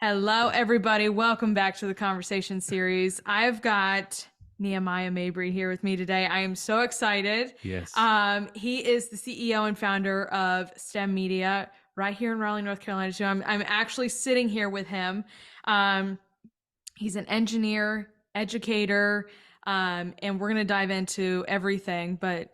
Hello, everybody. Welcome back to the conversation series. I've got Nehemiah Mabry here with me today. I am so excited. Yes. He is the CEO and founder of STEMedia right here in Raleigh, North Carolina. So I'm actually sitting here with him. Um, he's an engineer, educator, and we're going to dive into everything. But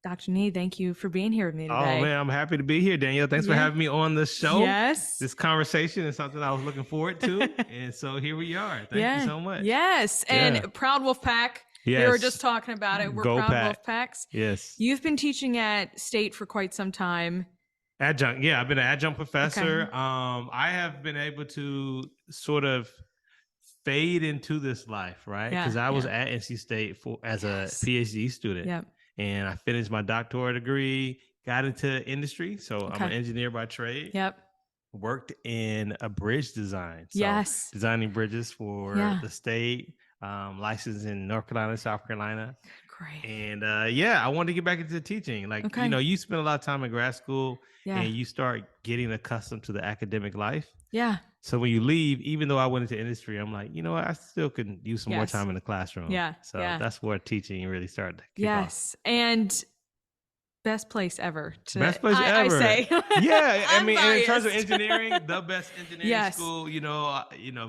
Dr. Nee, thank you for being here with me Oh today. man, I'm happy to be here, Danielle. Thanks for Yeah. having me on the show. Yes. This conversation is something I was looking forward to, and so here we are. Thank you Yeah. so much. Yes. Yeah. And Proud Wolf Pack. We were Yes. just talking about it. We're Go Proud Pack. Wolf Packs. Yes. You've been teaching at State for quite some time. Adjunct. Yeah, I've been an adjunct Okay. professor. I have been able to sort of fade into this life, right? Yeah. Because I was Yeah. at NC State as a Yes. PhD student, Yep. and I finished my doctoral degree, got into industry. So I'm an Okay. engineer by trade. Yep. Worked in a bridge design. So Yes. designing bridges for Yeah. the state, licensed in North Carolina, South Carolina. Great. And I wanted to get back into teaching. Like, Okay. you spend a lot of time in grad school Yeah. and you start getting accustomed to the academic life. Yeah. So when you leave, even though I went into industry, I'm like, you know what? I still could use some more Yes. time in the classroom. Yeah. So Yeah. that's where teaching really started to kick off. Yes. And best place ever. Best place ever. I say. Yeah, I mean, and in terms of Unbiased. engineering, the best engineering Yes. school,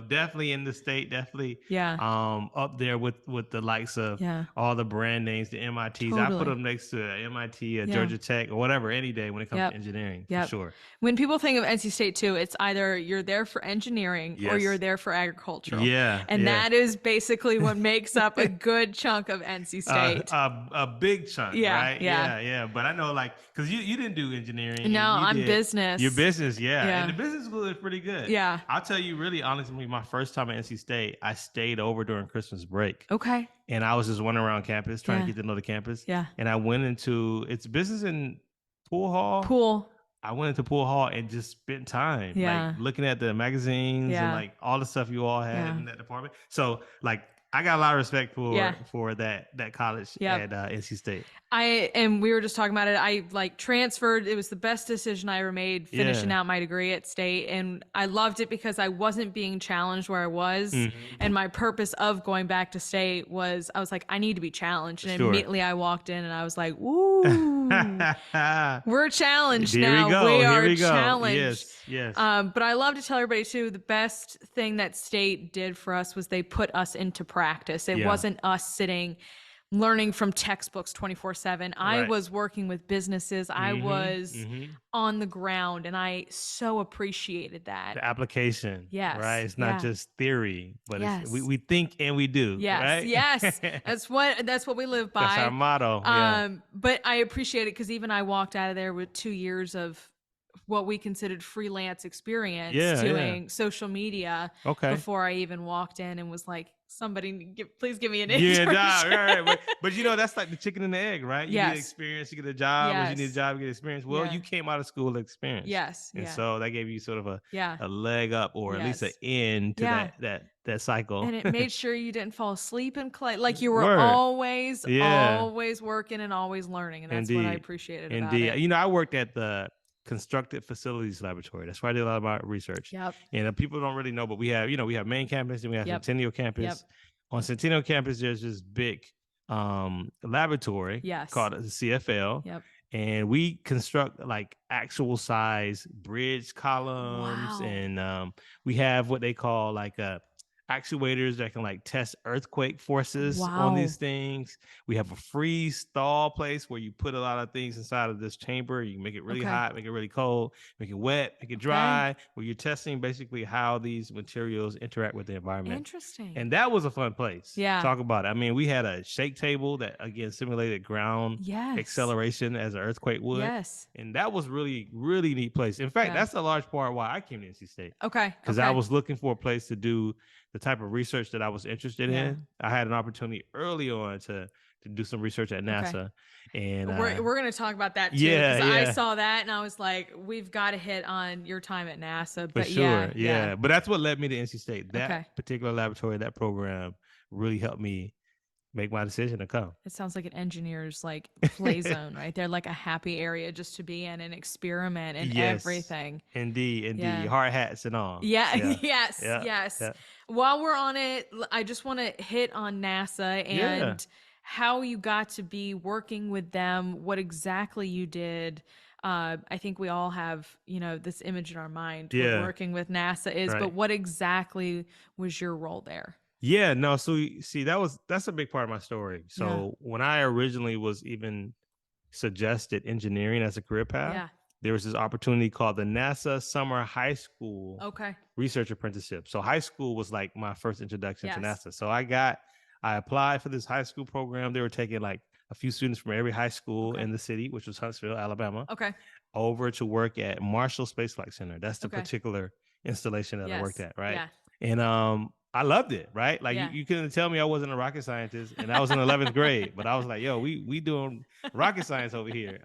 definitely in the state, definitely Yeah. up there with the likes of Yeah. all the brand names, the MITs. I put Totally. them next to MIT, Yeah. Georgia Tech, or whatever any day when it comes Yep. to engineering, Yep. for sure. When people think of NC State too, it's either you're there for engineering or Yes. you're there for agricultural. Yeah, And yeah. that is basically what makes up a good chunk of NC State. A big chunk, Yeah, right? yeah. Yeah. But I know, like, because you didn't do engineering. No, and you I'm did business. Your business, yeah. Yeah. And the business school is pretty good. Yeah. I'll tell you, really honestly, my first time at NC State, I stayed over during Christmas break. Okay. And I was just wandering around campus trying Yeah. to get to know the campus. Yeah. And I went into it's business in Pool Hall. Pool. I went into Pool Hall and just spent time Yeah. like looking at the magazines Yeah. and like all the stuff you all had Yeah. in that department. So like I got a lot of respect Yeah. for that college Yep. at NC State. And we were just talking about it. I like transferred. It was the best decision I ever made, finishing Yeah. out my degree at State. And I loved it because I wasn't being challenged where I was. And my purpose of going back to State was, I was like, I need to be challenged. And Sure. immediately I walked in and I was like, ooh, we're challenged Here now. we go. We Here are we go. challenged. Yes. But I love to tell everybody too, the best thing that State did for us was they put us into practice. It Yeah. wasn't us sitting learning from textbooks 24/7. I Right. was working with businesses. I was Mhm. on the ground, and I so appreciated that. The application. Yes. Right. It's not Yeah. just theory, but Yes. we think and we do. Yes, Right? yes. That's what we live by. That's our motto. Yeah. But I appreciate it because even I walked out of there with 2 years of what we considered freelance experience Yeah, doing social media Okay. before I even walked in and was like, please give me an Yeah, internship. right. But that's like the chicken and the egg, right? You Yes. get experience, you get a job. Or you need a Yes. job, you get experience. Well, Yeah. you came out of school with experience. Yes. And Yeah. so that gave you sort of Yeah. a leg up, or at least an Yes. end to Yeah. that cycle. And it made sure you didn't fall asleep in class. Like you were Word. always Yeah. working and always learning. And that's what I Indeed. appreciated about Indeed. it. I worked at the Constructed Facilities Laboratory. That's where I did a lot of my research. Yep. And people don't really know, but we have main campus and we have Yep. Centennial campus. Yep. On Centennial campus, there's this big laboratory Yes. called the CFL. Yep. And we construct like actual size bridge columns. Wow. And we have what they call like actuators that can like test earthquake forces on Wow. these things. We have a freeze thaw place where you put a lot of things inside of this chamber. You make it really Okay. hot, make it really cold, make it wet, make it dry, where you're testing basically how these materials interact with the environment. Interesting. And that was a fun place. Yeah. Talk about it. I mean, we had a shake table that again simulated ground Yes. acceleration as an earthquake would. Yes. And that was really, really neat place. In fact, Yeah. that's a large part why I came to NC State. Okay. Because I was looking for a place to do the type of research that I was interested Yeah. in. I had an opportunity early on to do some research at NASA. And we're going to talk about that too. Yeah, 'Cause I yeah. saw that and I was like, we've got to hit on your time at NASA. for But sure. yeah. But that's what led me to NC State. That Okay. particular laboratory, that program really helped me make my decision to come. It sounds like an engineer's like play zone, right? They're like a happy area just to be in and experiment and Yes, everything. indeed, indeed. Yeah. Hard hats and all. Yeah, Yeah, yes, yeah, yes. yeah, While we're on it, I just want to hit on NASA yeah, and how you got to be working with them, what exactly you did. I think we all have, this image in our mind what yeah. working with NASA is, but Right. what exactly was your role there? Yeah, no, so see that's a big part of my story. Yeah. So when I originally was even suggested engineering as a career path, Yeah. there was this opportunity called the NASA Summer High School Okay. Research Apprenticeship. So high school was like my first introduction to Yes. NASA. So I applied for this high school program. They were taking like a few students from every high school Okay. in the city, which was Huntsville, Alabama, Okay. over to work at Marshall Space Flight Center. That's the Okay. particular installation that I worked Yes. at, right? Yeah. And I loved it, right? Like Yeah. you couldn't tell me I wasn't a rocket scientist, and I was in 11th grade, but I was like, yo, we doing rocket science over here.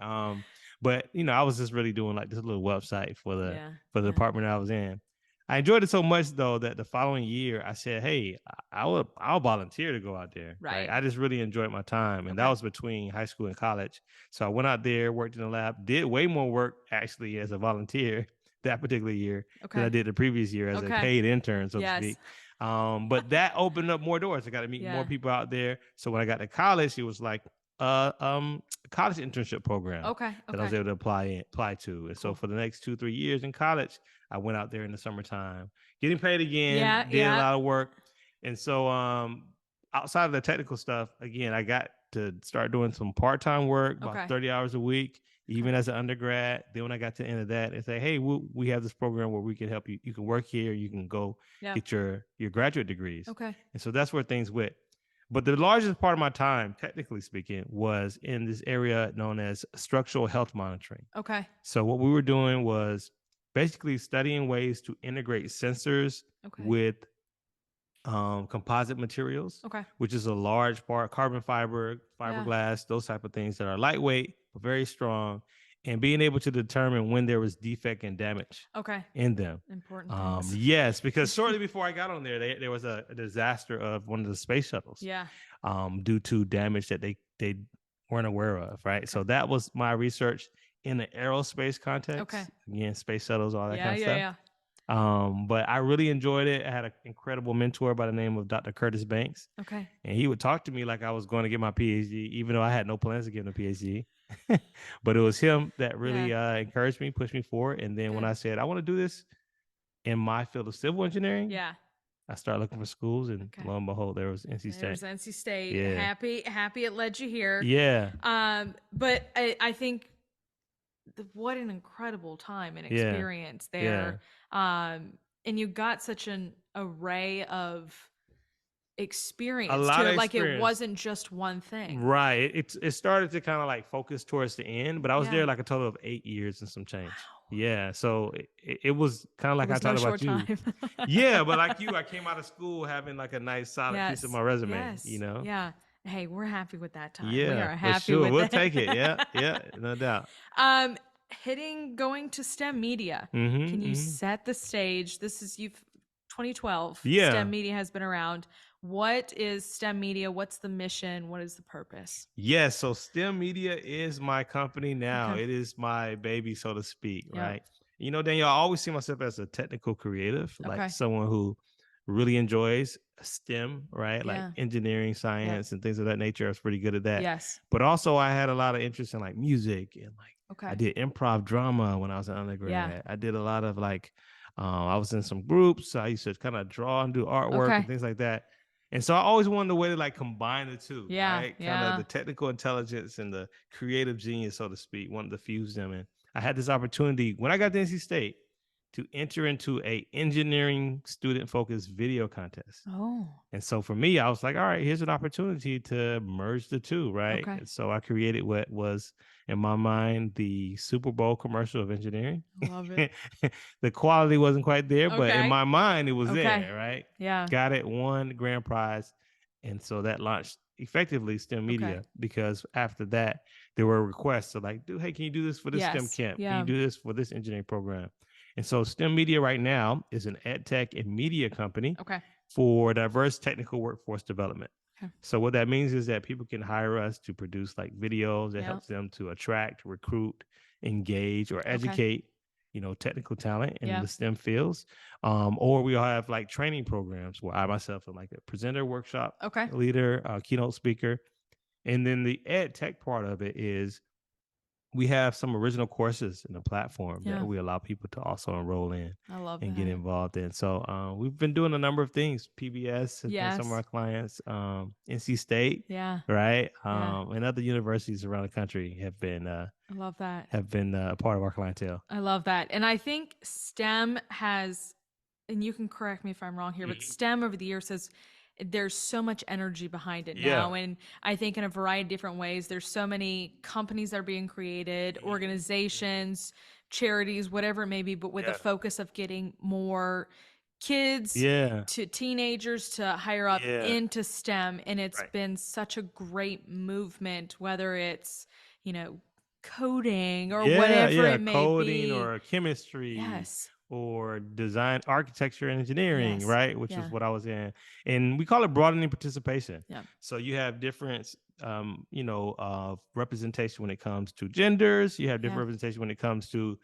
But I was just really doing like this little website for the Yeah. for the Yeah. department I was in. I enjoyed it so much though that the following year I said, "Hey, I'll volunteer to go out there." Right? Right. I just really enjoyed my time, and that Okay. was between high school and college. So I went out there, worked in the lab, did way more work actually as a volunteer that particular year than I Okay. did the previous year as a Okay. paid intern, so to Yes. speak. But that opened up more doors. I got to meet more Yeah. people out there. So when I got to college, it was like a college internship program Okay. that I was Okay. able to apply to. And so Cool. for the next 2-3 years in college, I went out there in the summertime, getting paid again, Yeah. did a Yeah. lot of work. And so outside of the technical stuff, again, I got to start doing some part-time work, about Okay. 30 hours a week, Okay. even as an undergrad. Then when I got to the end of that, they say, hey, we have this program where we can help you. You can work here, you can go Yeah. get your graduate degrees. Okay. And so that's where things went. But the largest part of my time, technically speaking, was in this area known as structural health monitoring. Okay. So what we were doing was basically studying ways to integrate sensors Okay. with composite materials, Okay. which is a large part, carbon fiber, Yeah. fiberglass, those type of things that are lightweight but very strong, and being able to determine when there was defect and damage Okay. in them. Important things. Yes, because shortly before I got on there, there was a disaster of one of the space shuttles Yeah. due to damage that they weren't aware of, right? Okay. So that was my research in the aerospace context. Okay. Again, space shuttles, all that Yeah. kind of Yeah. stuff. Yeah. But I really enjoyed it. I had an incredible mentor by the name of Dr. Curtis Banks, Okay. and he would talk to me like I was going to get my PhD, even though I had no plans to get a PhD. But it was him that really Yeah. encouraged me, pushed me forward. And then when Good. I said I want to do this in my field of civil engineering, Yeah. I started looking for schools, and Okay. lo and behold, there was NC State. There's NC State. Yeah, Happy it led you here. yeah, But I think what an incredible time and yeah, experience yeah. there. And you got such an array of A experience lot to of it. Like it experience. wasn't just one thing. Right. It started to kind of like focus towards the end, but I was Yeah. there like a total of 8 years and some change. Wow. Yeah. So it was kind of It like I was no talked short about you. time. Yeah, but like you, I came out of school having like a nice solid piece of Yes. my resume, Yes. Yeah. Hey, we're happy with that time. We Yeah, are for happy sure. with We'll it. take it. Yeah, yeah, no doubt. um, going to STEM media. Can you Hmm. set the stage? This is 2012. Yeah. STEM media has been around. What is STEM media? What's the mission? What is the purpose? Yes, so STEM Media is my company now. Okay. It is my baby, so to speak, Yep. right? Danielle, I always see myself as a technical creative, like Okay. someone who really enjoys STEM, right? Like Yeah. engineering, science, and things of that nature. I was pretty good at that. Yes. But also, I had a lot of interest in like music and like I Okay. did improv drama when I was an Yeah. undergrad. I did a lot of like, I was in some groups. So I used to kind of draw and do artwork Okay. and things like that. And so I always wanted a way to like combine the two, Yeah. right? Kind Yeah. of the technical intelligence and the creative genius, so to speak, wanted to fuse them. And I had this opportunity when I got to NC State to enter into a engineering student focused video contest. Oh. And so for me, I was like, all right, here's an opportunity to merge the two, right? Okay. And so I created what was, in my mind, the Super Bowl commercial of engineering. I love it. The quality wasn't quite there, but in Okay. my mind, it was Okay. there, right? Yeah. Got it, won the grand prize. And so that launched effectively STEM Media because after that, there were requests to like, dude, hey, can you do this for this STEM Yes. camp? Yeah. Can you do this for this engineering program? And so STEM Media right now is an ed tech and media company Okay. for diverse technical workforce development. Okay. So what that means is that people can hire us to produce like videos that Yep. helps them to attract, recruit, engage, or Okay. educate, technical talent in Yeah. the STEM fields. Or we have like training programs where I myself am like a presenter, workshop Okay. leader, keynote speaker. And then the ed tech part of it is we have some original courses in the platform that Yeah. we allow people to also enroll in I love and get that. involved in. So we've been doing a number of things. PBS has been some of Yes. our clients. NC State, Yeah. right, Yeah. and other universities around the country I love that. have been a part of our clientele. I love that. And I think STEM has, and you can correct me if I'm wrong here, but Mhm. STEM over the years has, there's so much energy behind it Yeah. now. And I think in a variety of different ways, there's so many companies that are being created, Mhm. organizations, charities, whatever it may be, but with a Yeah. focus of getting more kids Yeah. to teenagers to higher up Yeah. into STEM. And it's Right. been such a great movement, whether it's, you know, coding or Yeah. whatever Yeah. it may Coding be. or chemistry Yes. or design, architecture, and engineering, Yes. right? Which is Yeah. what I was in. And we call it broadening participation. Yeah. So you have different, representation when it comes to genders. You have different Yeah. representation when it comes to,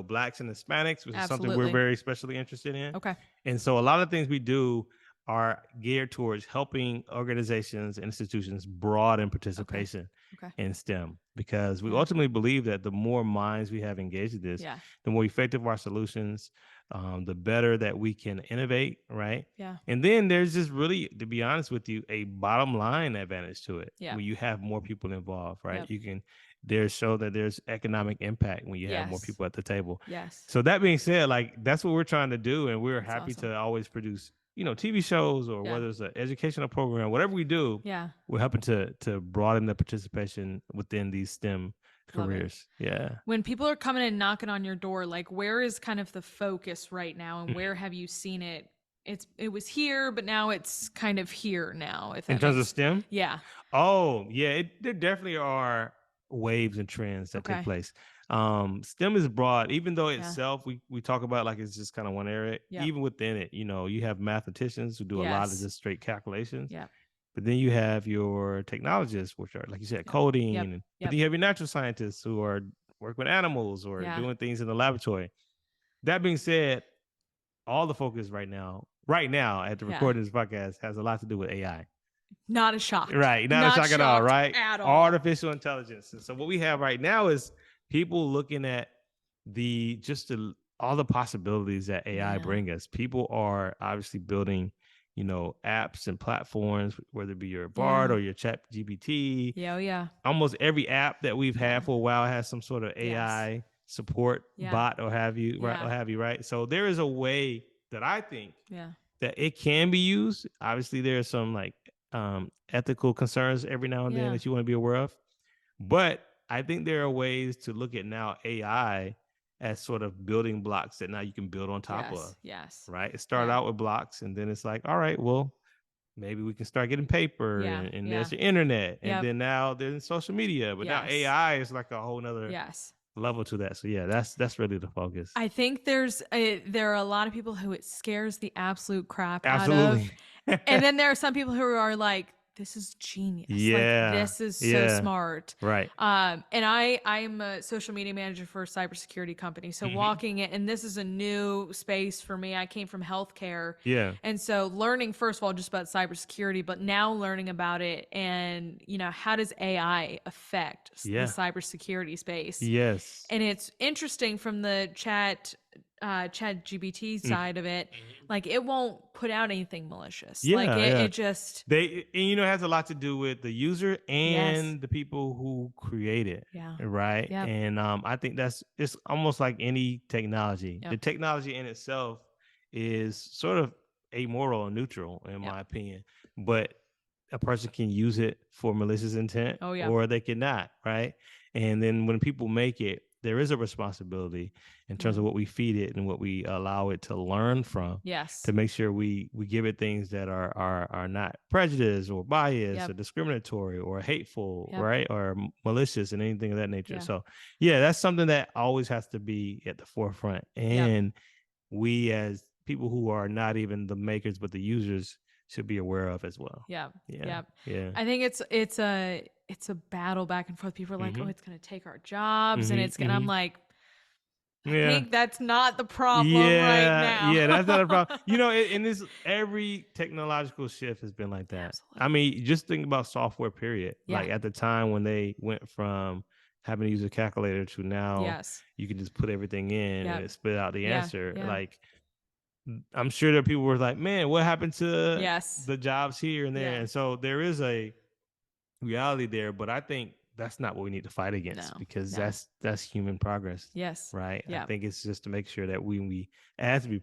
blacks and Hispanics, which is something we're Absolutely. very especially interested in. Okay. And so a lot of things we do are geared towards helping organizations and institutions broaden Okay. participation Okay. in STEM because we Yeah. ultimately believe that the more minds we have engaged in this, Yeah. the more effective our solutions, the better that we can innovate, right? Yeah. And then there's just really, to be honest with you, a bottom line advantage to it Yeah. when you have more people involved, right? Yep. You can there's show that there's economic impact when you have more Yes. people at the table. Yes. So that being said, like that's what we're trying to do, and we're That's happy awesome. to always produce, TV shows or Yeah. whether it's an educational program, whatever we do, Yeah. we're helping to broaden the participation within these STEM Love it. careers. Yeah. When people are coming and knocking on your door, like where is kind of the focus right now and where have you seen it? It was here, but now it's kind of here now, if In that terms of makes. STEM, Yeah. oh yeah, there definitely are waves and trends that take Okay. place. STEM is broad, even though Yeah. itself we talk about like it's just kind of one area. Yep. Even within it, you have mathematicians who do a lot of Yes. just straight calculations, Yep. but then you have your technologists, which are like you said, Yep. coding, Yep. but Yep. then you have your natural scientists who are work with animals or Yeah. doing things in the laboratory. That being said, all the focus right now at the Yeah. recording of this podcast has a lot to do with AI. Not as shocked. Right. Not a Not shock at all, shocked right? at all. Artificial intelligence. And so what we have right now is people looking at all the possibilities that AI Yeah. bring us. People are obviously building, apps and platforms, whether it be your Bard Yeah. or your Chat GPT. Yeah. Oh, yeah. Almost every app that we've Yeah. had for a while has some sort of Yes. AI support Yeah. bot or have you, right? Yeah. Or have you, right? So there is a way that I think Yeah. that it can be used. Obviously, there are some like ethical concerns every now and then Yeah. that you want to be aware of. But I think there are ways to look at now AI as sort of building blocks that now you can build on top of. Yes. Yes. Right. It started Yeah. out with blocks, and then it's like, all right, well, maybe we can start getting paper Yeah. and Yeah. there's the internet. And Yep. then now there's social media. But now Yes. AI is like a whole nother Yes. level to that. So yeah, that's really the focus. I think there are a lot of people who it scares the absolute crap out of. Absolutely. And then there are some people who are like, this is genius. Like Yeah. this is so Yeah. smart. Right. And I'm a social media manager for a cybersecurity company. So Mhm. walking it, and this is a new space for me. I came from healthcare. Yeah. And so learning, first of all, just about cybersecurity, but now learning about it and, how does AI affect the Yeah. cybersecurity space? Yes. And it's interesting from the chat GBT Mm. side of it, Mhm. like it won't put out anything malicious. Like Yeah, yeah. it just, It has a lot to do with the user yes. and the people who create it, Yeah. right? Yep. And I think it's almost like any technology. The Yep. technology in itself is sort of amoral and neutral, in Yep. my opinion, but a person can use it for malicious intent Oh yeah. or they cannot, right? And then when people make it, there is a responsibility in terms Yeah. of what we feed it and what we allow it to learn from Yes. to make sure we give it things that are not prejudiced or biased or Yep. discriminatory or hateful, Yep. right? Or malicious and anything of that nature. Yeah. So yeah, that's something that always has to be at the forefront. Yep. And we as people who are not even the makers but the users should be aware of as well. Yeah. Yeah. Yeah. Yeah. I think it's a battle back and forth. People are like, "Oh, Mm-hmm. it's going to take our jobs," and Mm-hmm. I'm Mm-hmm. like, I Yeah. think that's not the problem right Yeah, now. yeah, that's not a problem. In this every technological shift has been like that. I Absolutely. mean, just think about software, period. Yeah. Like at the time when they went from having to use a calculator to now Yes. you can just put everything in and Yep. it spit out the Yeah. answer. Yeah. Like I'm sure there are people who were like, man, what happened to Yes. the jobs here and there? Yeah. And so there is a reality there, but I think that's not what we need to fight against No. because No. that's human progress, Yes. right? I Yep. think it's just to make sure that we as we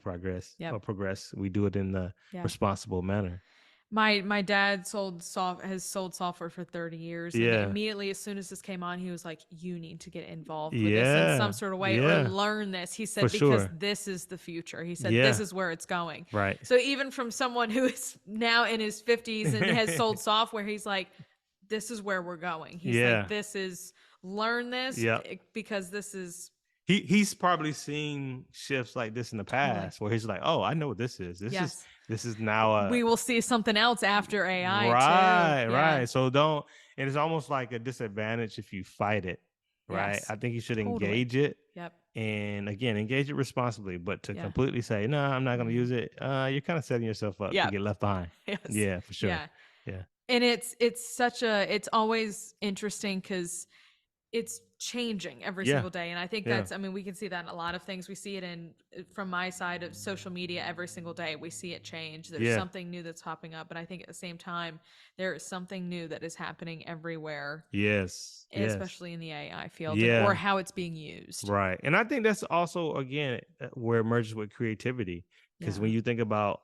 Yep. progress, we do it in the Yeah. responsible manner. My dad has sold software for 30 years, and Yeah. immediately as soon as this came on, he was like, "You need to get involved with this in some Yeah. sort of way or Yeah. learn this." He For said, "Because sure. this is the future." He said, "This Yeah. is where it's going." Right. So even from someone who is now in his 50s and has sold software, he's like, "This is where we're going." He's like, Yeah. "This is learn this Yep. because this is He's probably seen shifts like this in the totally." past where he's like, "Oh, I know what this is. Yes. This is now a We will see something else after AI too. right, Yeah. right. So don't, and it's almost like a disadvantage if you fight it, right? Yes. I think you should Totally. engage it, Yep. and again, engage it responsibly. But to Yeah. completely say, no, I'm not going to Mhm. use it, you're kind of setting yourself up to Yep. get left behind. Yes. Yeah, for sure. Yeah. Yeah, And it's always interesting because it's changing every yeah, single day. And I think yeah, I mean, we can see that in a lot of things. We see it from my side of social media every single day. We see it change. There's yeah. something new that's popping up. But I think at the same time, there is something new that is happening everywhere, Yes, yes, especially in the AI field or yeah. how it's being used. Right. And I think that's also again where it merges with creativity. Because Yeah. when you think about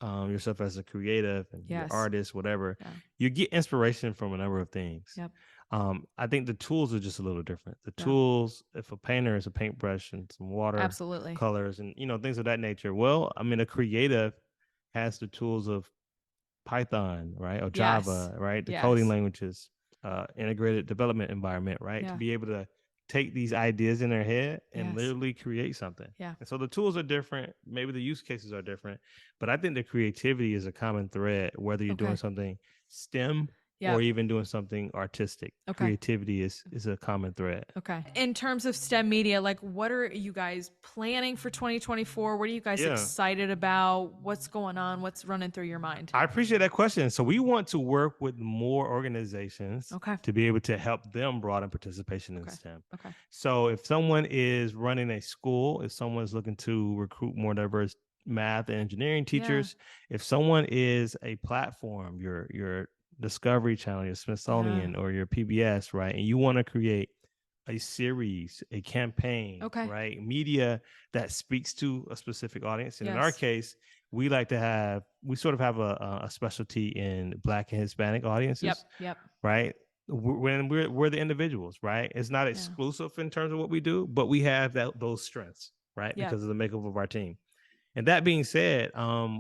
yourself as a creative and your Yes. artist, whatever, Yeah. you get inspiration from a number of things. Yep. I think the tools are just a little different. The Yeah. tools, if a painter is a paintbrush and some water Absolutely. colors and things of that nature. Well, I mean, a creative has the tools of Python, right? Or Yes. Java, right? The coding Yes. languages, integrated development environment, right? To Yeah. be able to take these ideas in their head and Yes. literally create something. Yeah. And so the tools are different. Maybe the use cases are different, but I think the creativity is a common thread, whether you're doing Okay. something STEM or Yep. even doing something artistic. Okay. Creativity is a common thread. Okay. In terms of STEM media, like what are you guys planning for 2024? What are you guys Yeah. excited about? What's going on? What's running through your mind? I appreciate that question. So we want to work with more organizations Okay. to be able to help them broaden participation in Okay. STEM. Okay. So if someone is running a school, if someone is looking to recruit more diverse math and engineering teachers, if someone is a platform, your Discovery Channel, your Smithsonian, or your PBS, right, and you want to create a series, a campaign, Okay. right, media that speaks to a specific audience. And in our Yes. case, we like to have we sort of have a specialty in Black and Hispanic audiences, Yep. Yep. right? When we're the individuals, right? It's not Yeah. exclusive in terms of what we do, but we have those strengths, right? Yeah. Because of the makeup of our team. And that being said,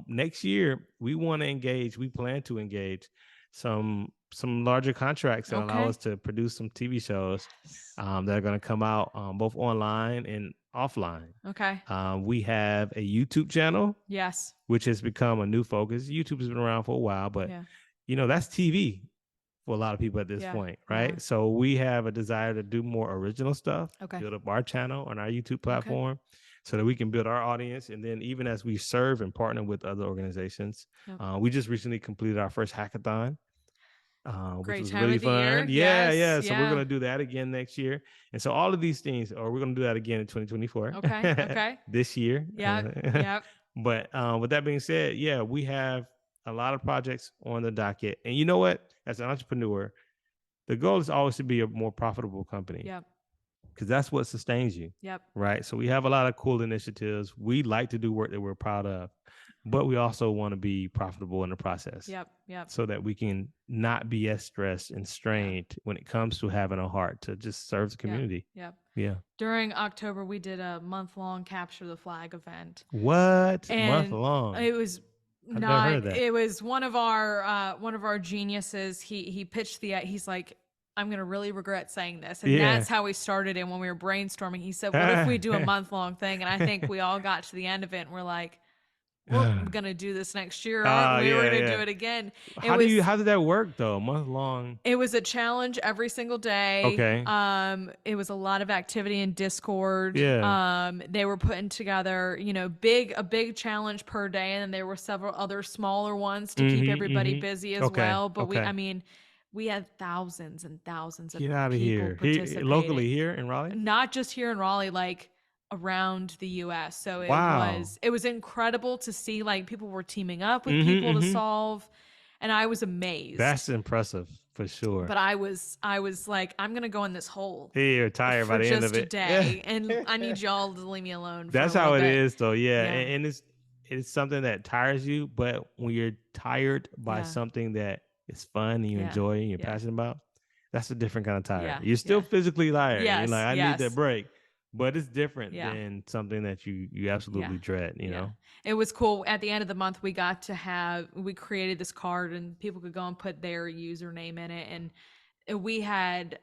next year we want to engage. We plan to engage some larger contracts that allow Okay. us to produce some TV shows Yes. that are going to come out both online and offline. Okay. We have a YouTube channel, Yes. which has become a new focus. YouTube has been around for a while, but Yeah. that's TV for a lot of people at this Yeah. point, Yeah. right? So we have a desire to do more original stuff, Okay. build up our channel on our YouTube Okay. platform so that we can build our audience. And then even as we serve and partner with other organizations, Yep. we just recently completed our first hackathon, which Great was time really of the year. fun. Yeah, Yes. yeah. So we're Yeah. going to do that again next year. And so all of these things, or we're going to do that again in 2024. Okay. Okay. This year. Yep. Yep. But with that being said, yeah, we have a lot of projects on the docket. And you know what? As an entrepreneur, the goal is always to be a more profitable company Yep. because that's what sustains you, Yep. right? So we have a lot of cool initiatives. We like to do work that we're proud of, but we also want to be profitable in the process. Yep. Yep. So that we can not be as stressed and strained when it comes to having a heart to just serve the community. Yep. Yeah. During October, we did a month-long Capture the Flag event. What? Month And long? it was I've never heard of not. that. It was one of our geniuses. He pitched he's like, I'm gonna really regret saying this, and Yeah. that's how we started it when we were brainstorming. He said, "What if we do a month-long thing?" And I think we all got to the end of it, and we're like, we're gonna do this next year, aren't we? We're Yeah, gonna do yeah. it again. It How was did that work though? Month long. it was a challenge every single day. Okay. It was a lot of activity in Discord. Yeah. They were putting together, a big challenge per day, and then there were several other smaller ones to keep Mm-hmm. everybody Mm-hmm. busy as Okay. well. But Okay. we had thousands and thousands of Get out of people here. Here participating, locally here in Raleigh? not just here in Raleigh, like around the US. So Wow. it was incredible to see, like, people were teaming up with Mm-hmm. people to Mm-hmm. solve, and I was amazed. That's impressive for sure. But I was like, I'm gonna go in this hole You're tired by for the end of just a it. Yeah. day, and I need y'all to leave me alone for a That's little how it bit. is though. Yeah. Yeah, And it's something that tires you, but when you're tired by yeah, something that is fun and you yeah, enjoy and you're yeah, passionate about, that's a different kind of tired. yeah, You're still yeah. physically tired. You're like, Yes, I need that yes, break. But it's different yeah, than something that you yeah, absolutely dread, you yeah. know? It was cool. At the end of the month, we created this card, and people could go and put their username in it, and we had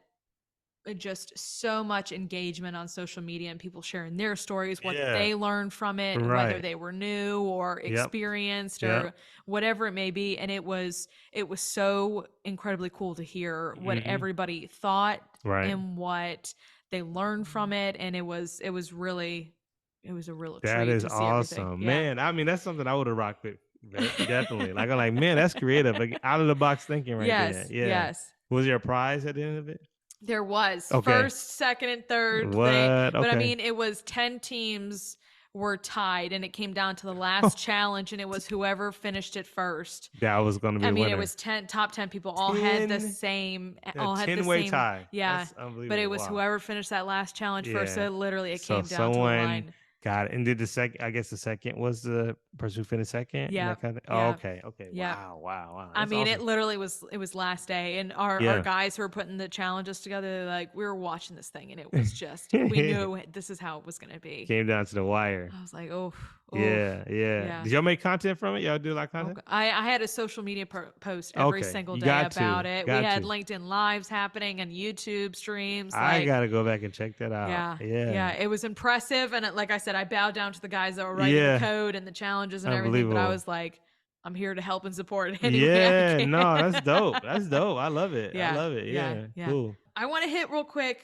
just so much engagement on social media and people sharing their stories, what Yeah. they learned from it, whether Right. they were new or Yep. experienced Yep. or whatever it may be. And it was so incredibly cool to hear what Hmm. everybody thought Right. and what they learned from it. And it was a real That treat is to see everything. awesome, Yeah. man. I mean, that's something I would have rocked with. Definitely. Like I'm like, man, that's creative. Like out of the box thinking right there. Yes. Yeah. Yes. Was there a prize at the end of it? There was Okay. first, second, and third. What? But I Okay. mean, it was 10 teams were tied, and it came down to the last challenge, and it was whoever finished it first. That was going to be I the mean, it winner. was top 10 people A all had the 10-way same, tie. yeah. That's But it unbelievable. was Wow. whoever finished that last challenge first. So Yeah. it So came down to the someone line. got it. And did the second, I guess the second was the person who finished second and Yeah. that kind of thing. Oh, Yeah. okay. Okay. Yeah. Wow. Wow. Wow. I That's mean, awesome. it was last day, and our Yeah. guys who were putting the challenges together, like, we were watching this thing, and it was just, we knew this is how it was going to be. Came down to the wire. I was like, oh, Yeah, yeah. yeah. Did y'all make content from it? Y'all do a lot of content? Okay. I had a social media post every Okay, single you day got about to, it. We got had to. LinkedIn lives happening and YouTube streams. I Like, gotta go back and check that out. yeah, yeah, Yeah, it was impressive. And like I said, I bowed down to the guys that were writing the yeah. code and the challenges and everything. But I Unbelievable. was like, I'm here to help and support it any way I Yeah, no, can. that's dope. That's dope. I love it. I Yeah, love it. yeah, Yeah, yeah. cool. I want to hit real quick.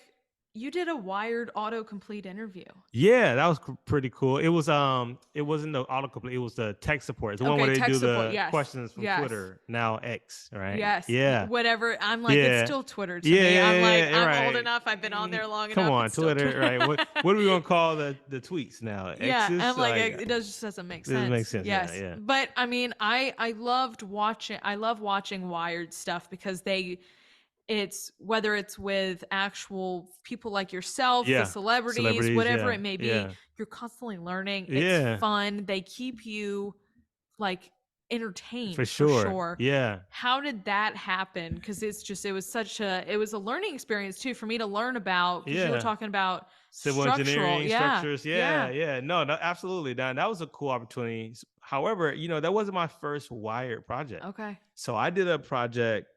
You did a Wired autocomplete interview. Yeah, that was pretty cool. It wasn't the autocomplete. It was the tech support. It's the one Okay, where they tech do support. the Yes, questions from yes, Twitter, now X, right? yes. Yeah, Whatever. I'm like, it's yeah, still Twitter to yeah, me. I'm like, yeah. I'm old Right. enough. I've been on there long Come enough. on, It's still Twitter, Twitter. right? What are we gonna call the tweets now? Yeah, X's? I'm like, Like it does just doesn't make this makes sense. sense. Yeah, Yes, yeah. but I mean, I loved watching. I love watching Wired stuff because it's whether it's with actual people like yourself, the Yeah. celebrities, Celebrities, whatever yeah. it may be, Yeah. you're constantly learning. It's Yeah. fun. They keep you like For entertained for sure. sure. Yeah. How did that happen? Because it was a learning experience too for me to learn about, because you were Yeah. talking about Civil structural. engineering Yeah, structures. Yeah, yeah. yeah. No, no, absolutely. That was a cool opportunity. However, that wasn't my first Wired project. Okay. So I did a project.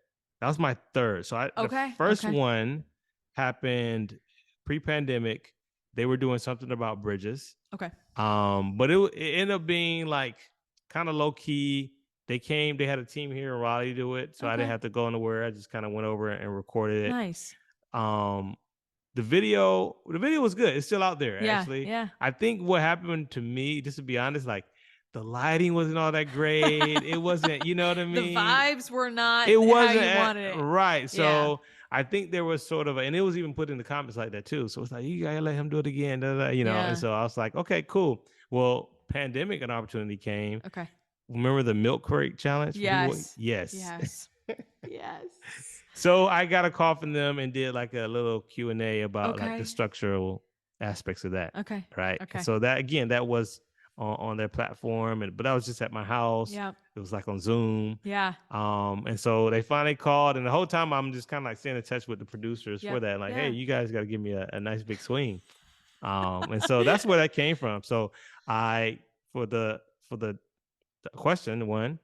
That was my third. So the Okay. first Okay. one happened pre-pandemic. They were doing something about bridges. Okay. But it ended up being like kind of low key. They had a team here in Raleigh to do it, so I didn't Okay. have to go anywhere. I just kind of went over and recorded it. Nice. The video was good. It's still out there, Yeah. actually. Yeah. I think what happened to me, just to be honest, like the lighting wasn't all that great. It wasn't, you know what I The mean? vibes were not It how wasn't you wanted it. right. Yeah. So I think there was sort of, and it was even put in the comments like that too. So it's like, you gotta let him do it again, Yeah. And so I was like, okay, cool. Well, pandemic, an opportunity came. Okay. Remember the milk crate challenge? Yes. Yes. Yes. Yes. So I got a call from them and did like a little Q&A about like Okay. the structural aspects of that. Okay. Right. Okay. So that was on their platform, but I was just at my house. Yeah. It was like on Zoom. Yeah. And so they finally called, and the whole time I'm just kind of like staying in touch with the producers Yeah. for that. Like, Yeah. hey, you guys got to give me a nice big swing. And so that's where that came from. So for the question one,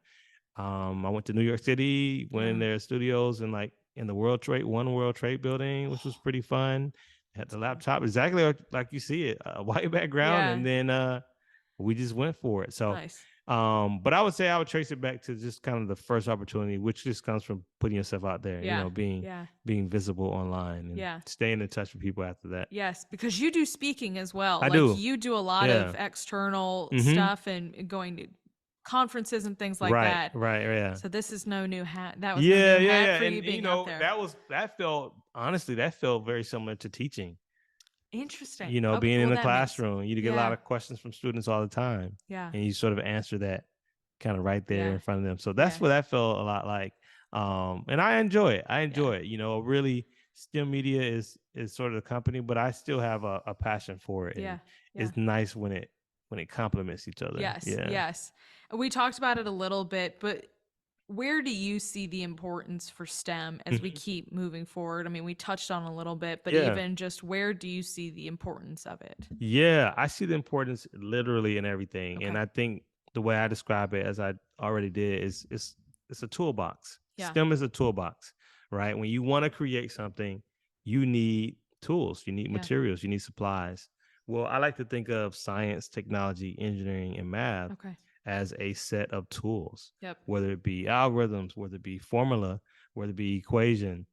I went to New York City, went in their studios and like in the One World Trade building, which was pretty fun. Had the laptop exactly like you see it, a white background, Yeah. and then we just went for it. So Nice. But I would say I would trace it back to just kind of the first opportunity, which just comes from putting yourself out there, Yeah. being Yeah. visible online and Yeah. staying in touch with people after that. Yes, because you do speaking as well. I Like do. you do a lot of Yeah. external Mm-hmm. stuff and going to conferences and things like Right. that. Right. Yeah. So this is no new hat. That was no Yeah. new Yeah. hat Yeah. for you And being out there. that felt honestly that felt very similar to teaching. Interesting. Okay, Being in well the that makes classroom, you get a lot yeah. of questions from students all the time, Yeah. and you sort of answer that kind of right there Yeah. in front of them. So that's Yeah. what that felt a lot like. And I enjoy it. I Yeah. enjoy it. Really, STEM media is sort of the company, but I still have a passion for it, Yeah. and Yeah. it's nice when it complements each other. Yes. Yeah. Yes. We talked about it a little bit, but where do you see the importance for STEM as we Mhm. keep moving forward? I mean, we touched on a little bit, but Yeah. even just where do you see the importance of it? Yeah, I see the importance literally in everything, and Okay. I think the way I describe it, as I already did, is it's a toolbox. Yeah. STEM is a toolbox, right? When you want to create something, you need tools, you need Yeah. materials, you need supplies. Well, I like to think of science, technology, engineering, and math Okay. as a set of tools, Yep. whether it be algorithms, whether it be formula, whether it be equations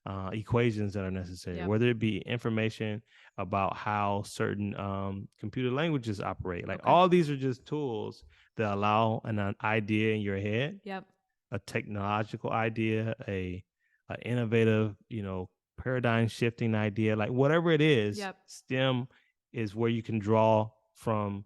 that are necessary, Yep. whether it be information about how certain computer languages operate. Like Okay. all these are just tools that allow an idea in your head, Yep. a technological idea, a innovative, paradigm shifting idea, like whatever it is. Yep. STEM is where you can draw from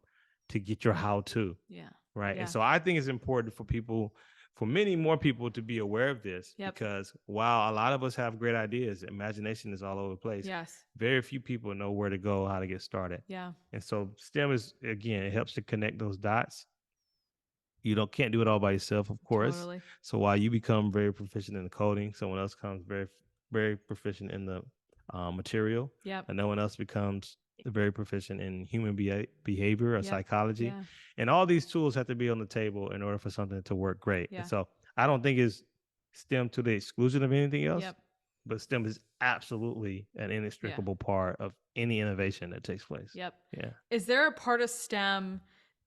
to get your how to, Yeah. right? And Yeah. so I think it's important for people, for many more people, to be aware of this, Yep. because while a lot of us have great ideas, imagination is all over the place. Yes. Very few people know where to go, how to get started. Yeah. And so STEM is, again, it helps to connect those dots. Can't do it all by yourself, of course. Totally. So while you become very proficient in the coding, someone else comes very proficient in the material, Yep. and no one else becomes very proficient in human behavior or Yep. psychology. Yeah. And all these tools have to be on the table in order for something to work great. And Yeah. so I don't think it's STEM to the exclusion of anything else, Yep. but STEM is absolutely an Yeah. inextricable part of any innovation that takes place. Yep. Yeah. Is there a part of STEM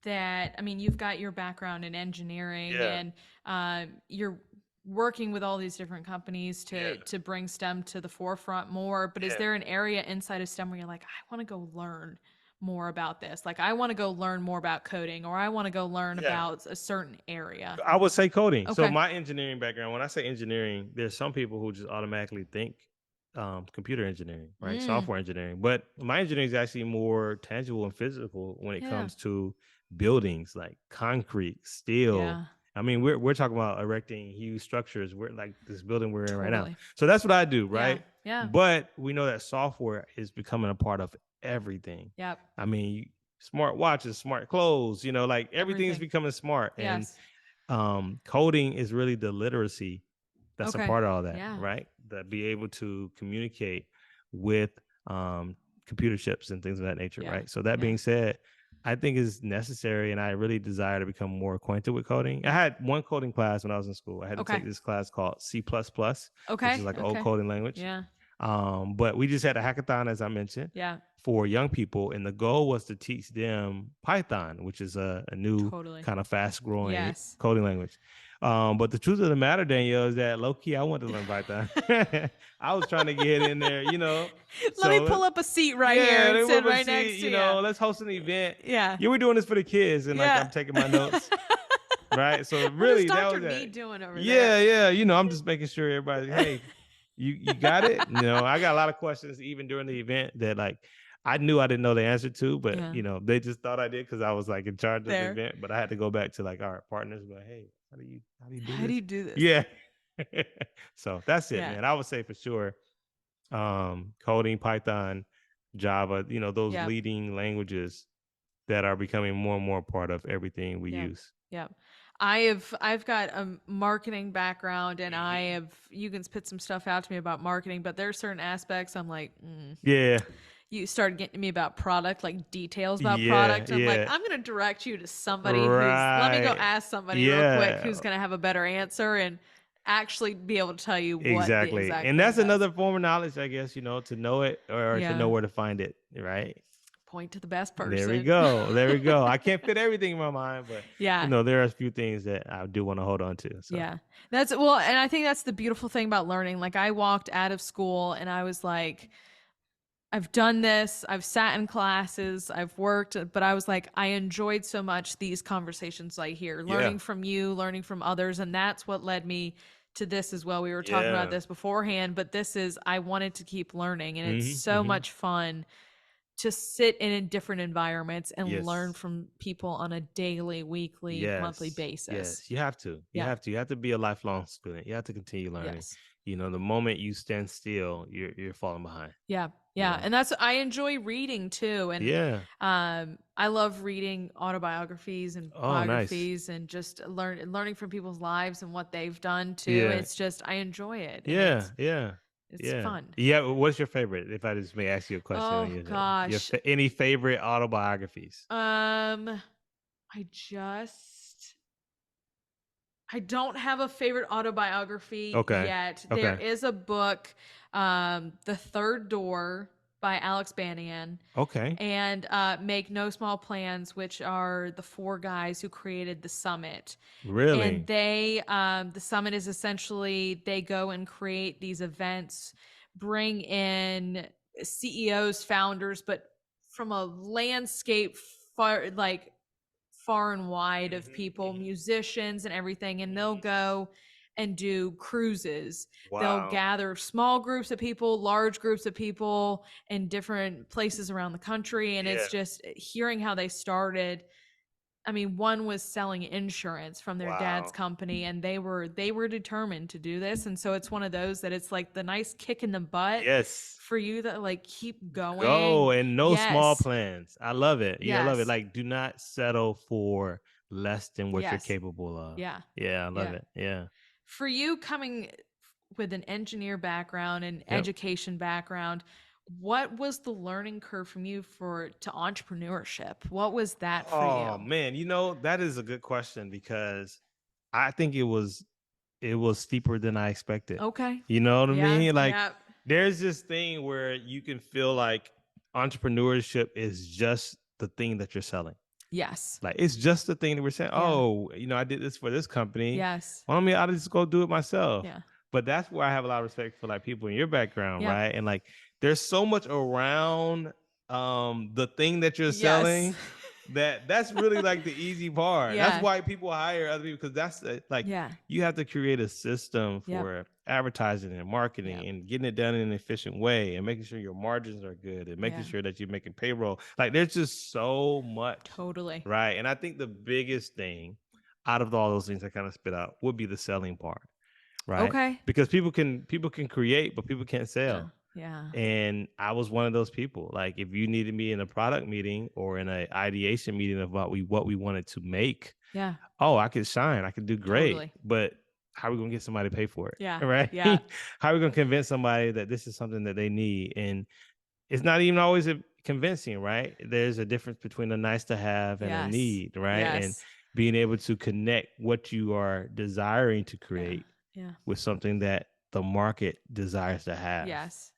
that, I mean, you've got your background in engineering Yeah. and you're working with all these different companies Yeah. to bring STEM to the forefront more, but is Yeah. there an area inside of STEM where you're like, I want to go learn more about this? Like, I want to go learn more about coding, or I want to go learn Yeah. about a certain area. I would say coding. So Okay. my engineering background, when I say engineering, there's some people who just automatically think computer engineering, right? Mm, Software engineering. But my engineering is actually more tangible and physical when it yeah. comes to buildings like concrete, steel. Yeah. I mean, we're talking about erecting huge structures. We're like this building we're in right now. Totally. So that's what I do, Yeah. right? Yeah. But we know that software is becoming a part of everything. Yep. I mean, smart watches, smart clothes, like everything is Everything. becoming smart. And Yes. coding is really the literacy that's a Okay. part of all that, Yeah. right? That be able to communicate with computer chips and things of that nature, Yeah. right? So that Yeah. being said, I think is necessary, and I really desire to become more acquainted with coding. I had one coding class when I was in school. I had to Okay. take this class called C++, which Okay. is like an old Okay. coding language. Yeah. But we just had a hackathon, as I mentioned, Yeah. for young people, and the goal was to teach them Python, which is a new Totally. kind of fast growing Yes. coding language. But the truth of the matter, Danielle, is that low key I wanted to learn Python. I was trying to get in there, Let me So pull up a seat right here yeah, and they sit want to right see, next to you. let's host an event. Yeah. You were doing this for the kids, and like Yeah. I'm taking my notes, right? So What is really, that Dr. was Nee it. doing over Yeah, there? yeah. I'm just making sure everybody, hey, you got it. I got a lot of questions even during the event that like I knew I didn't know the answer to, but Yeah. they just thought I did because I was like in charge of the There. event. But I had to go back to like our partners, and be like, hey, how do you do How this? do you do this? Yeah. So that's it, Yeah. man. I would say for sure, coding, Python, Java, those Yep. leading languages that are becoming more and more part of everything we Yep. use. Yep. I've got a marketing background and you can spit some stuff out to me about marketing, but there are certain aspects I'm like, Yeah. you started getting to me about product, like details about Yeah. product. And I'm like, Yeah. I'm going to direct you to somebody let me go Right. ask somebody real quick Yeah. who's going to have a better answer and actually be able to tell you what the Exactly. exact And thing that's does. another form of knowledge, I guess, to know it or to Yeah. know where to find it, right? point to the best There we person. go. There we go. I can't fit everything in my mind, but Yeah. there are a few things that I do want to hold on to. So Yeah. That's well, and I think that's the beautiful thing about learning. Like I walked out of school and I was like, I've done this, I've sat in classes, I've worked, but I was like, I enjoyed so much these conversations I hear, yeah, learning from you, learning from others. And that's what led me to this as well. We were talking about yeah. this beforehand, but this is, I wanted to keep learning. And it's so Hmm. much fun to sit in different environments and learn Yes. from people on a daily, weekly, monthly Yes. basis. Yes. You have to. You Yeah. have to. You have to be a lifelong student. You have to continue learning. Yes. The moment you stand still, you're falling behind. Yeah. You Yeah. know. And that's, I enjoy reading too. And Yeah. I love reading autobiographies and Oh, nice. biographies and just learning from people's lives and what they've done too. Yeah. It's just, I enjoy it and Yeah. Yeah. it's Yeah. fun. Yeah. What's your favorite? If I just may ask you a question, Oh gosh. any favorite autobiographies? I just, I don't have a favorite autobiography Okay. yet. There Okay. is a book, The Third Door by Alex Banayan, Okay. and Make No Small Plans, which are the four guys who created the summit. And Really? the summit is essentially they go and create these events, bring in CEOs, founders, but from a landscape far, like far and wide of Hmm. people, Hmm. musicians and everything, and they'll Hmm. go and do cruises. They'll Wow. gather small groups of people, large groups of people in different places around the country. And Yeah. it's just hearing how they started. I mean, one was selling insurance from their dad's Wow. company and they were determined to do this. And so it's one of those that it's like the nice kick in the butt Yes. for you that like keep Go going. and no small Yes. plans. I love it. Yeah, I love it. Yes. Like, do not settle for less than what you're Yes. capable of. Yeah. Yeah, I love Yeah. it. Yeah. For you coming with an engineer background and Yep. education background, what was the learning curve from you for to entrepreneurship? What was that for Oh you? man, that is a good question because I think it was steeper than I expected. Okay. You know what I Yeah. mean? Like Yeah. there's this thing where you can feel like entrepreneurship is just the thing that you're selling. Yes. Like it's just the thing that we're saying. Yeah. Oh, I did this for this company. Yes. Why don't I just go do it myself? Yeah. But that's where I have a lot of respect for like people in your background, Yep. right? And like there's so much around the thing that you're Yes. selling that's really like the easy part. That's Yeah. why people hire other people because that's like Yeah. you have to create a system Yep. for advertising and marketing Yep. and getting it done in an efficient way and making sure your margins are good and making Yeah. sure that you're making payroll. Like there's just so much, Totally. right? And I think the biggest thing out of all those things I kind of spit out would be the selling part, right? Okay. Because people can create, but people can't Yeah. sell. Yeah. And I was one of those people. Like if you needed me in a product meeting or in an ideation meeting about what we wanted to make, Yeah. oh, I could shine, I could do great. Totally. But how are we gonna get somebody to pay for it? Yeah. Right? Yeah. How are we gonna convince somebody that this is something that they need? And it's not even always convincing, right? There's a difference between a nice to have and a Yes. need, right? And Yes. being able to connect what you are desiring to Yeah. create Yeah. with something that the market desires to have. Yes.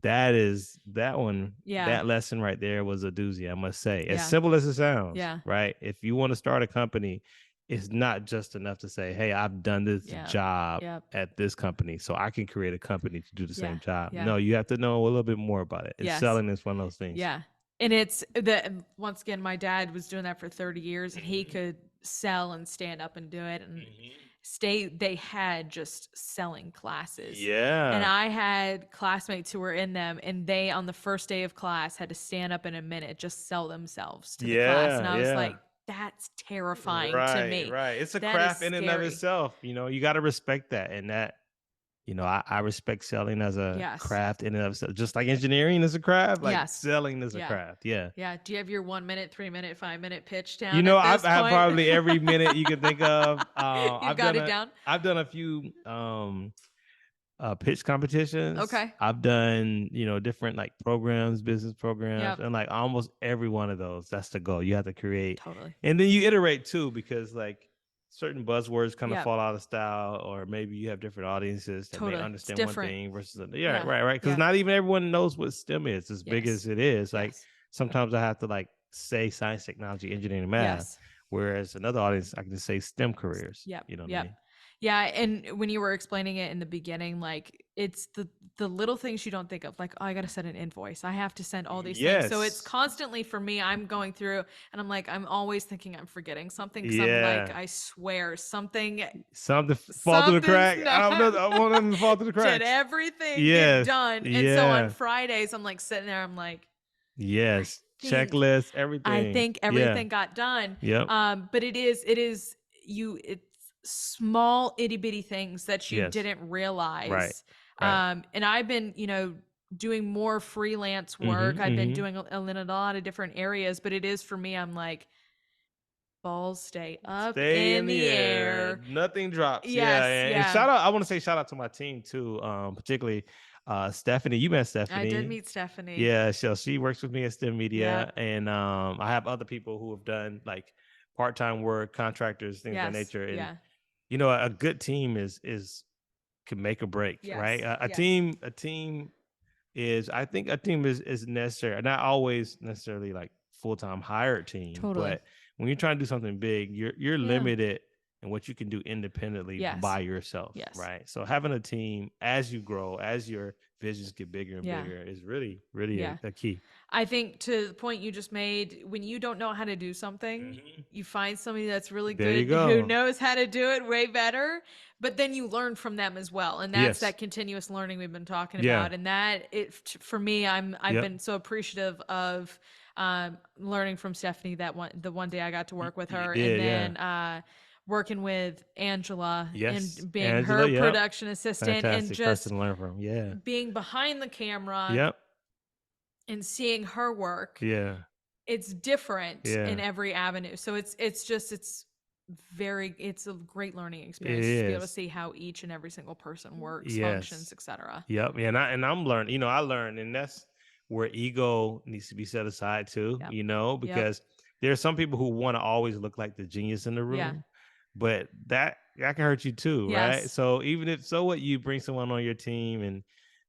That one, Yeah. that lesson right there was a doozy, I must say. As Yeah. simple as it sounds, Yeah. right? If you want to start a company, it's not just enough to say, hey, I've done this Yeah. job Yep. at this company, so I can create a company to do the Yeah. same job. Yeah. No, you have to know a little bit more about it. And Yes. selling is one of those things. Yeah. And it's the once again, my dad was doing that for 30 years and he Mhm. could sell and stand up and do it and Mhm. they had just selling classes. And Yeah. I had classmates who were in them and they on the first day of class had to stand up in a minute, just sell themselves to the class. And Yeah. I was Yeah. like, that's terrifying to Right. me. Right. It's a That is craft in and of scary. itself. You got to respect that. And that I respect selling as a Yes. craft in and of itself. Just like engineering is a craft, like Yes. selling is a Yeah. craft. Yeah. Yeah. Do you have your 1 minute, 3 minute, 5 minute pitch down at I've this had point? probably every minute you could think of. You've got it down? I've done a few pitch competitions. Okay. I've done, different like programs, business programs, Yep. and like almost every one of those, that's the goal. You have to create, Totally. and then you iterate too, because like certain buzzwords kind of Yep. fall out of style, or maybe you have different audiences that may Totally. It's understand one different. thing versus Yeah. right, right. Because Yeah. not even everyone knows what STEM is, as big Yes. as it is. Like Yes. sometimes I have to like say science, technology, engineering, math. Yes. Whereas another audience, I can just say STEM careers. Yep. You know what I Yep. mean? Yeah, and when you were explaining it in the beginning, like it's the little things you don't think of, like, oh, I got to send an invoice. I have to send all these things. So it's Yes. constantly for me, I'm going through and I'm like, I'm always thinking I'm forgetting something because I'm like, Yeah. I swear Something fall through the something's crack. I don't not. know. I want them to fall through the Did cracks. everything get Yes. done? And so on Yeah. Fridays, I'm like sitting there, I'm like, I Yes. think Checklist, I everything. think Yeah. everything got done. Yep. But it is it's small itty bitty things that you Yes. didn't Right. realize. Right. And I've been, doing more freelance work. Mm-hmm. I've been Mm-hmm. doing in a lot of different areas, but it is for me, I'm like, balls stay up Stay in in the the air. air. Nothing drops. Yeah. Yes, And yeah. shout out, I want to say shout out to my team too. Particularly Stephanie. You met I did Stephanie. meet Stephanie. Yeah, so she works with me at STEM Yep. Media, and I have other people who have done like part-time work, contractors, things of that Yes. nature. And Yeah. a good team is can make or break, right? Yes. A Yes. team is, I think a team is necessary, not always necessarily like full-time hired team, Totally. but when you're trying to do something big, you're Yeah. limited in what you can do independently Yes. by yourself, Yes. right? So having a team as you grow, as your visions get bigger and Yeah. bigger is really, really Yeah. a key. I think to the point you just made, when you don't know how to do something, Mhm. you find somebody that's really There you good who go. knows how to do it way better, but then you learn from them as well. And that's Yes. that continuous learning we've been talking Yeah. about. And that for me, I've Yep. been so appreciative of learning from Stephanie the one day I got to work with You her, and did, yeah. then working with Angela Yes. and being Angela, her yep. production assistant and Fantastic person just to learn from. Yeah. being behind the camera Yep. and seeing her work. Yeah. It's different in Yeah. every avenue. So it's a great learning It experience just to be able to is. see how each and every single person works, functions, Yes. etc. Yep. Yeah, and I'm learning. I learned, and that's where ego needs to be set aside too. Yep. Yep. Because there are some people who want to always look like the genius in the Yeah. room, but that can hurt you too, right? Yes. So even if so, what you bring someone on your team and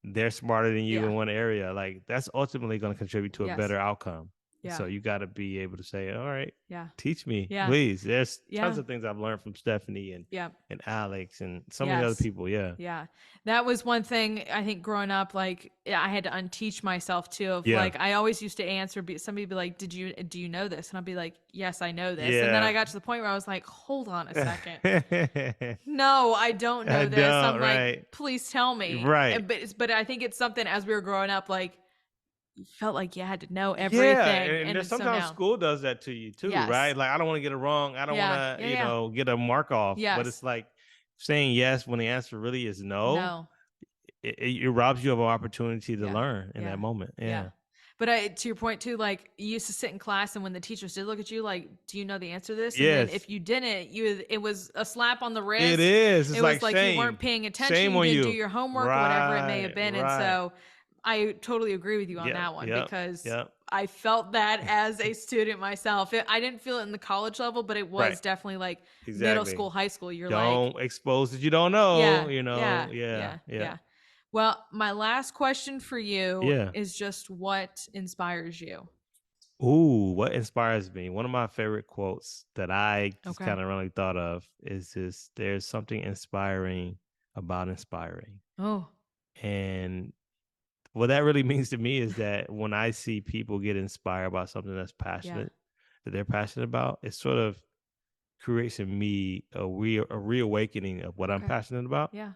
they're smarter than you Yeah. in one area, like that's ultimately going to contribute to a Yes. better outcome. Yeah. So you got to be able to say, all right, Yeah. teach me, Yeah. please. There's tons Yeah. of things I've learned from Stephanie Yeah. and Alex and so many other Yes. people. Yeah. Yeah. That was one thing I think growing up, like I had to unteach myself too of Yeah. like I always used to answer somebody would be like, do you know this? And I'd be like, yes, I know this. And then I Yeah. got to the point where I was like, hold on a second. I No, I don't know this. I'm don't, like, right. please tell me. Right. But I think it's something as we were growing up, like you felt like you had to know Yeah, everything. and there's And so sometimes now, school does that to you too, yes. right? Like I don't want to get it wrong. I don't want Yeah. to, Yeah. Yeah. get a mark off, but Yes. it's like saying yes when the answer really is no. No. It robs you of an opportunity to Yeah. learn in that Yeah. moment. Yeah. Yeah. But to your point too, like you used to sit in class, and when the teachers did look at you, like, do you know the answer to this? And then Yes. if you didn't, it was a slap on the It wrist. is. It's It was like like you weren't shame. paying attention, Shame you on didn't do you. your homework, whatever it may have Right. been. And Right. so I totally agree with you on Yep. that one Yep. because Yep. I felt that as a student myself. I didn't feel it in the college level, but it Right. was definitely like middle Exactly. school, high school. You're like, Don't expose that you don't know, yeah, yeah, Yeah. yeah, Yeah. yeah. Well, my last question for you Yeah. is just what inspires you? Ooh, what inspires me? One of my favorite quotes that I just Okay. kind of really thought of is this: there's something inspiring about inspiring. Oh, And what that really means to me is that when I see people get inspired by something yeah. that they're passionate about, it sort of creates in me a reawakening of what I'm Okay. passionate about. Yeah.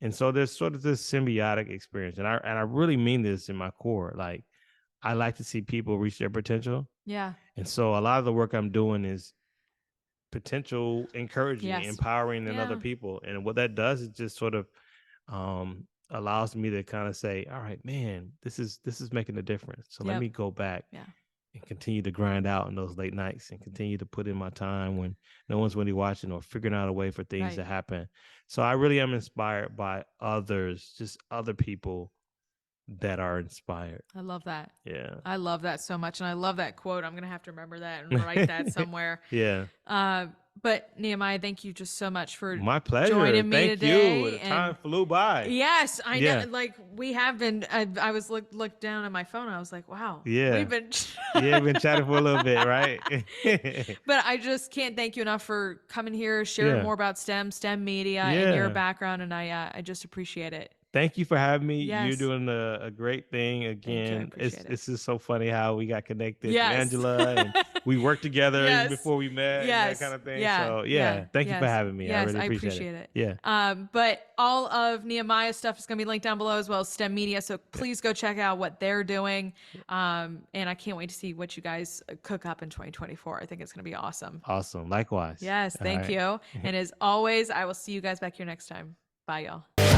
And so there's sort of this symbiotic experience. And I really mean this in my core. Like I like to see people reach their potential. Yeah. And so a lot of the work I'm doing is potential encouraging, Yes. empowering in other Yeah. people. And what that does is just sort of allows me to kind of say, all right, man, this is making a difference. So let Yep. me go back Yeah. and continue to grind out in those late nights and continue to put in my time when no one's really watching or figuring out a way for things Right. to happen. So I really am inspired by others, just other people that are inspired. I love that. Yeah. I love that so much. And I love that quote. I'm going to have to remember that and write that somewhere. Yeah. Uh, but Nehemiah, thank you just so much for My pleasure. joining me Thank you. today. The And time flew by. yes, I know. Yeah. Like we have been. I was looked down at my phone. I was like, wow, we've Yeah. been. Yeah, been chatting for a little bit, right? But I just can't thank you enough for coming here, sharing Yeah. more about STEM media, and your Yeah. background. And I just appreciate it. Thank you for having me. You're Yes, doing a great thing. thank you. I Again, appreciate it. it's just so funny how we got connected through Yes. Angela and we worked together even Yes. before we met and that kind Yes. of thing. Yeah. So Yeah. yeah, thank you for Yes. having me. I Yes. really I appreciate it. appreciate it. Yeah. But all of Nehemiah's stuff is going to be linked down below, as well as STEM Media. So please go check out what they're doing. And I can't wait to see what you guys cook up in 2024. I think it's going to be awesome. Awesome. Likewise. Yes. All Thank right. you. And as always, I will see you guys back here next time. Bye, y'all.